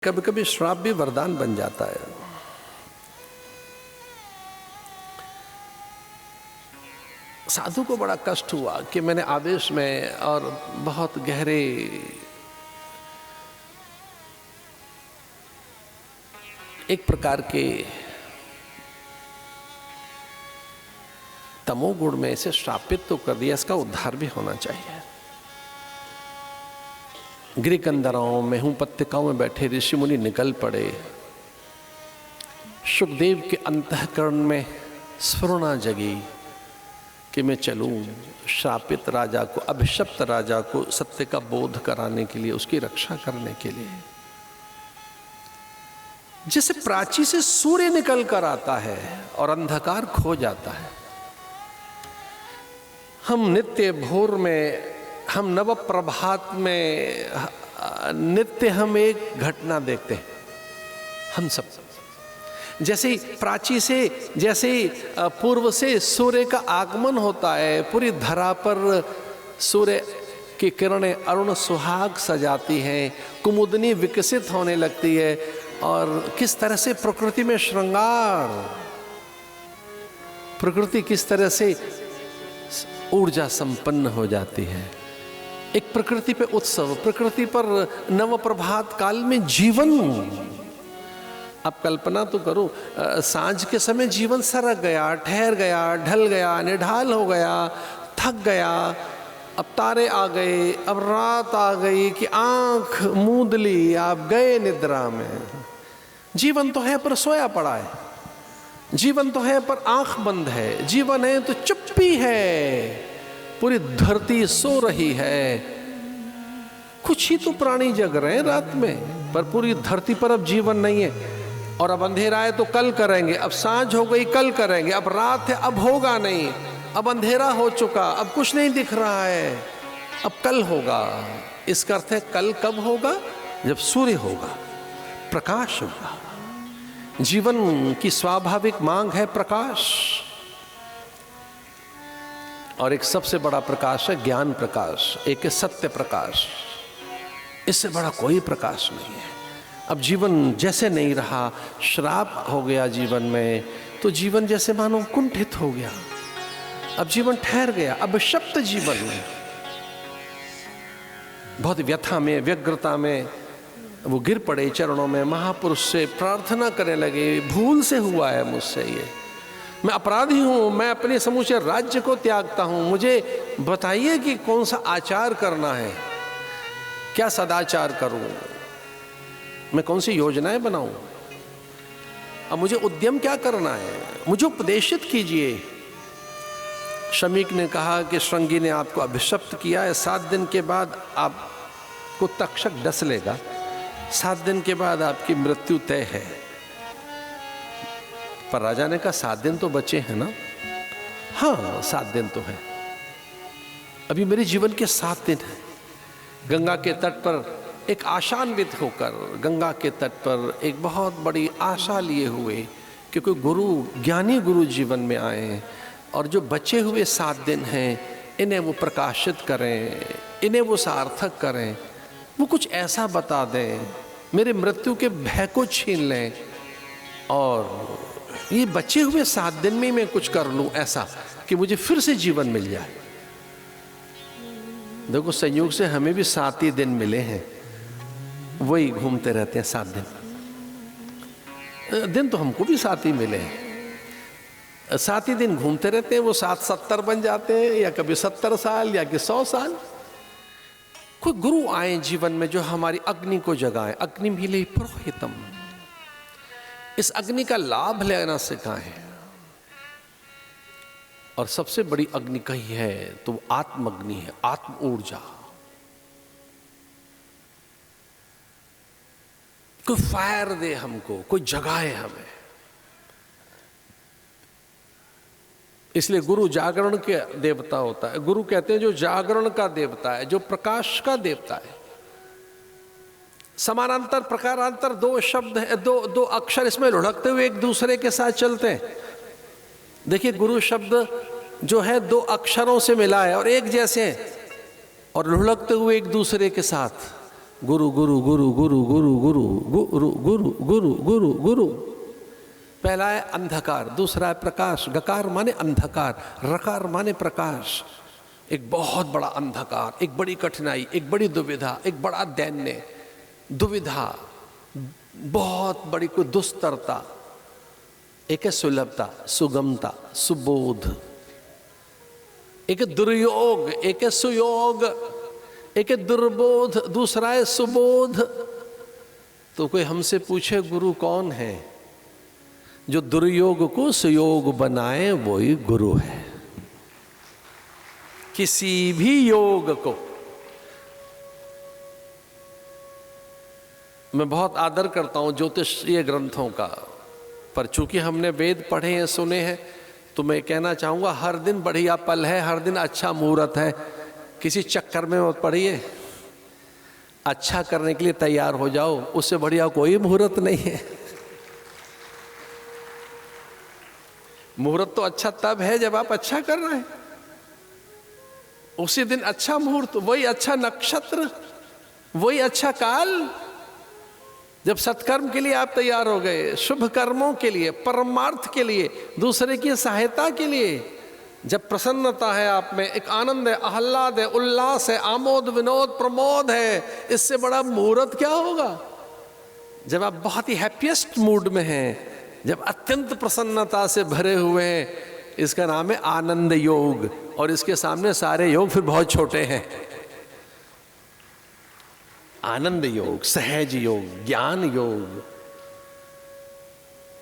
कभी कभी श्राप भी वरदान बन जाता है। साधु को बड़ा कष्ट हुआ कि मैंने आवेश में और बहुत गहरे एक प्रकार के तमोगुण में इसे श्रापित तो कर दिया, इसका उद्धार भी होना चाहिए। गिरिकंदराओं में उपत्यकाओं में बैठे ऋषि मुनि निकल पड़े। सुखदेव के अंतःकरण में स्फुरणा जगी कि मैं चलूं श्रापित राजा को, अभिशप्त राजा को सत्य का बोध कराने के लिए, उसकी रक्षा करने के लिए। जैसे प्राची से सूर्य निकल कर आता है और अंधकार खो जाता है, हम नित्य भोर में, हम नव प्रभात में नित्य हम एक घटना देखते हैं। हम सब जैसे प्राची से, जैसे पूर्व से सूर्य का आगमन होता है, पूरी धरा पर सूर्य की किरणें अरुण सुहाग सजाती हैं, कुमुदनी विकसित होने लगती है और किस तरह से प्रकृति में श्रृंगार, प्रकृति किस तरह से ऊर्जा संपन्न हो जाती है। एक प्रकृति पे उत्सव, प्रकृति पर नव प्रभात काल में जीवन। अब कल्पना तो करो, सांझ के समय जीवन सरक गया, ठहर गया, ढल गया, निढाल हो गया, थक गया, अब तारे आ गए, अब रात आ गई कि आंख मूंद ली, आप गए निद्रा में। जीवन तो है पर सोया पड़ा है, जीवन तो है पर आंख बंद है, जीवन है तो चुप्पी है, पूरी धरती सो रही है। कुछ ही तो प्राणी जग रहे हैं रात में, पर पूरी धरती पर अब जीवन नहीं है। और अब अंधेरा है तो कल करेंगे, अब सांझ हो गई कल करेंगे, अब रात है अब होगा नहीं, अब अंधेरा हो चुका, अब कुछ नहीं दिख रहा है, अब कल होगा। इसका अर्थ है कल कब होगा? जब सूर्य होगा, प्रकाश होगा। जीवन की स्वाभाविक मांग है प्रकाश, और एक सबसे बड़ा प्रकाश है ज्ञान प्रकाश, एक है सत्य प्रकाश। इससे बड़ा कोई प्रकाश नहीं है। अब जीवन जैसे नहीं रहा, श्राप हो गया जीवन में, तो जीवन जैसे मानो कुंठित हो गया। अब जीवन ठहर गया, अब शब्द जीवन में बहुत व्यथा में, व्यग्रता में वो गिर पड़े चरणों में, महापुरुष से प्रार्थना करने लगे, भूल से हुआ है मुझसे ये, मैं अपराधी हूँ, मैं अपने समूचे राज्य को त्यागता हूँ, मुझे बताइए कि कौन सा आचार करना है, क्या सदाचार करूँ, मैं कौन सी योजनाएं बनाऊँ, अब मुझे उद्यम क्या करना है, मुझे उपदेशित कीजिए। शमीक ने कहा कि श्रृंगी ने आपको अभिशप्त किया है, 7 दिन के बाद आपको तक्षक डस लेगा, 7 दिन के बाद आपकी मृत्यु तय है। पर राजा ने कहा 7 दिन तो बचे हैं ना? हाँ 7 दिन तो है, अभी मेरे जीवन के 7 दिन हैं। गंगा के तट पर एक आशान्वित होकर, गंगा के तट पर एक बहुत बड़ी आशा लिए हुए कि कोई गुरु, ज्ञानी गुरु जीवन में आए और जो बचे हुए 7 दिन हैं इन्हें वो प्रकाशित करें, इन्हें वो सार्थक करें, वो कुछ ऐसा बता दें, मेरे मृत्यु के भय को छीन लें और ये बचे हुए 7 दिन में मैं कुछ कर लूं ऐसा कि मुझे फिर से जीवन मिल जाए। देखो संयोग से हमें भी 7 ही दिन मिले हैं, वही घूमते रहते हैं 7 दिन तो हमको भी 7 ही मिले हैं, 7 ही दिन घूमते रहते हैं, वो 7-70 बन जाते हैं, या कभी 70 साल या कि 100 साल। कोई गुरु आए जीवन में जो हमारी अग्नि को जगाए, अग्नि मिले पुरोहितम, इस अग्नि का लाभ लेना सिखाएं। और सबसे बड़ी अग्नि कही है तो वो आत्मअग्नि है, आत्म ऊर्जा। कोई फायर दे हमको, कोई जगाए हमें। इसलिए गुरु जागरण के देवता होता है। गुरु कहते हैं जो जागरण का देवता है, जो प्रकाश का देवता है। समानांतर प्रकारांतर 2 शब्द है, दो अक्षर इसमें लुढ़कते हुए एक दूसरे के साथ चलते हैं। देखिए गुरु शब्द जो है 2 अक्षरों से मिला है और एक जैसे हैं और लुढ़कते हुए एक दूसरे के साथ। गुरु गुरु गुरु गुरु गुरु गुरु गुरु गुरु गुरु गुरु गुरु। पहला है अंधकार, दूसरा है प्रकाश। गकार माने अंधकार, रकार माने प्रकाश। एक बहुत बड़ा अंधकार, एक बड़ी कठिनाई, एक बड़ी दुविधा, एक बड़ा दैन्य दुविधा, बहुत बड़ी कोई दुस्तरता। एक है सुलभता, सुगमता, सुबोध। एक है दुर्योग, एक है सुयोग, एक है दुर्बोध, दूसरा है सुबोध। तो कोई हमसे पूछे गुरु कौन है? जो दुर्योग को सुयोग बनाए वही गुरु है। किसी भी योग को मैं बहुत आदर करता हूं ज्योतिषीय ग्रंथों का, पर चूंकि हमने वेद पढ़े हैं, सुने हैं, तो मैं कहना चाहूंगा हर दिन बढ़िया पल है, हर दिन अच्छा मुहूर्त है। किसी चक्कर में मत पड़िए, अच्छा करने के लिए तैयार हो जाओ, उससे बढ़िया कोई मुहूर्त नहीं है। मुहूर्त तो अच्छा तब है जब आप अच्छा कर रहे हैं, उसी दिन अच्छा मुहूर्त, वही अच्छा नक्षत्र, वही अच्छा काल, जब सत्कर्म के लिए आप तैयार हो गए, शुभ कर्मों के लिए, परमार्थ के लिए, दूसरे की सहायता के लिए, जब प्रसन्नता है आप में, एक आनंद है, आह्लाद है, उल्लास है, आमोद विनोद प्रमोद है, इससे बड़ा मुहूर्त क्या होगा? जब आप बहुत ही हैप्पीएस्ट मूड में हैं, जब अत्यंत प्रसन्नता से भरे हुए हैं, इसका नाम है आनंद योग। और इसके सामने सारे योग फिर बहुत छोटे हैं। आनंद योग, सहज योग, ज्ञान योग।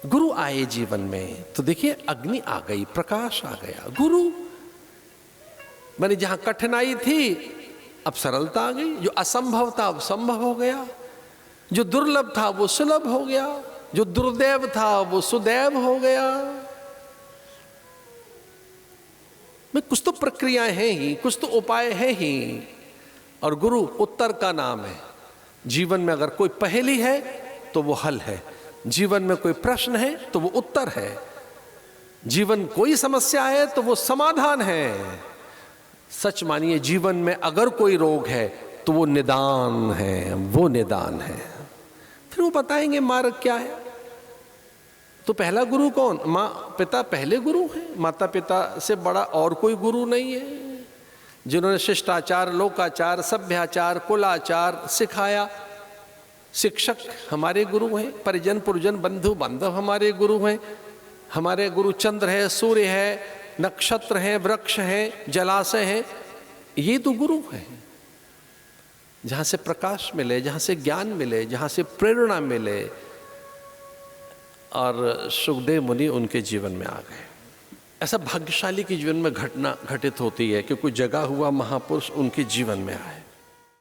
गुरु आए जीवन में तो देखिए अग्नि आ गई, प्रकाश आ गया। गुरु माने जहां कठिनाई थी अब सरलता आ गई, जो असंभव था अब संभव हो गया, जो दुर्लभ था वो सुलभ हो गया, जो दुर्दैव था वो सुदैव हो गया। में कुछ तो प्रक्रियाएं हैं ही, कुछ तो उपाय हैं ही, और गुरु उत्तर का नाम है। जीवन में अगर कोई पहेली है तो वो हल है, जीवन में कोई प्रश्न है तो वो उत्तर है, जीवन कोई समस्या है तो वो समाधान है। सच मानिए, जीवन में अगर कोई रोग है तो वो निदान है, वो निदान है। फिर वो बताएंगे मार्ग क्या है। तो पहला गुरु कौन? माँ पिता पहले गुरु हैं। माता पिता से बड़ा और कोई गुरु नहीं है, जिन्होंने शिष्टाचार, लोकाचार, सभ्याचार, कुलाचार सिखाया। शिक्षक हमारे गुरु हैं, परिजन पुरजन बंधु बांधव हमारे गुरु हैं। हमारे गुरु चंद्र है, सूर्य है, नक्षत्र हैं, वृक्ष हैं, जलाशय हैं, ये तो गुरु हैं। जहाँ से प्रकाश मिले, जहाँ से ज्ञान मिले, जहाँ से प्रेरणा मिले। और सुखदेव मुनि उनके जीवन में आ गए। ऐसा भाग्यशाली के जीवन में घटना घटित होती है कि कोई जगा हुआ महापुरुष उनके जीवन में आए।